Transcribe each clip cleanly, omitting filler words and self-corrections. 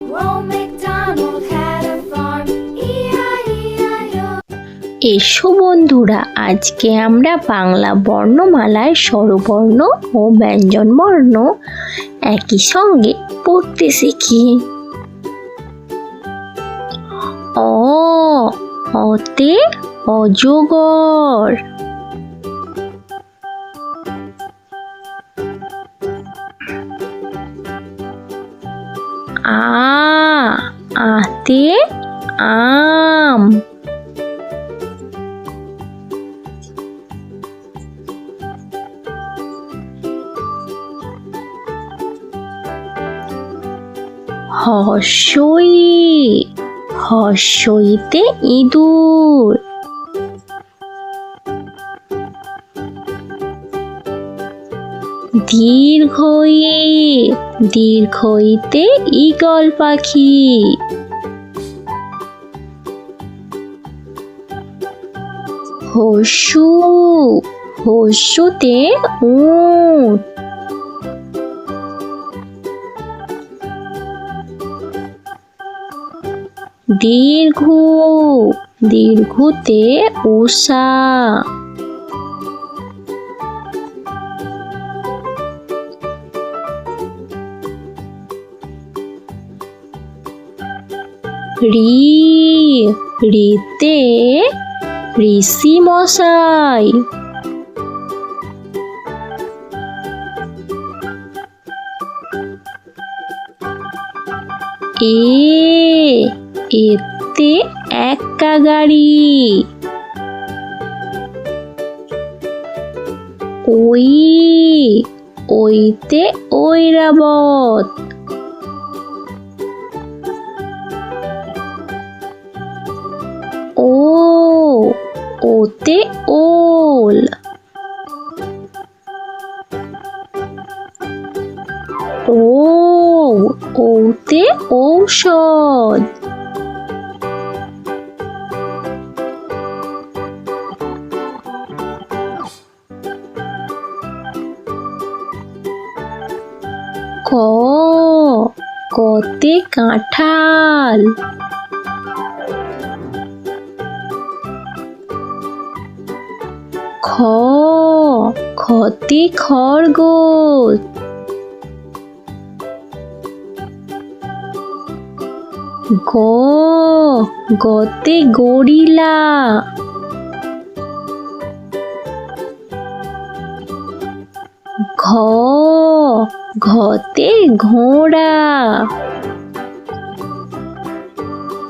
Ronald McDonald had a farm. E-I-E-I-O. এসো বন্ধুরা, আজকে আমরা বাংলা বর্ণমালায় স্বরবর্ণ ও ব্যঞ্জনবর্ণ একই সঙ্গে পড়তে শিখি। অতে অজগর। আতে আম। হর্ষইতে ইঁদুর। দীর্ঘইতে ঈগল পাখি। হর্ষুতে উট। দীর্ঘুতে উষা। ঋতে ঋষি মশাই। এতে এক্কা গাড়ি। ওইতে ঐরাবত। ওতে ওল। ওতে ঔষধ। কতে কাঁঠাল। খতে খরগোশ। গতে গরিলা। ঘতে ঘোড়া।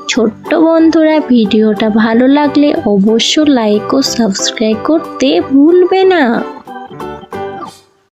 ছোট্ট বন্ধুরা, ভিডিওটা ভালো লাগলে অবশ্যই লাইক ও সাবস্ক্রাইব করতে ভুলবে না।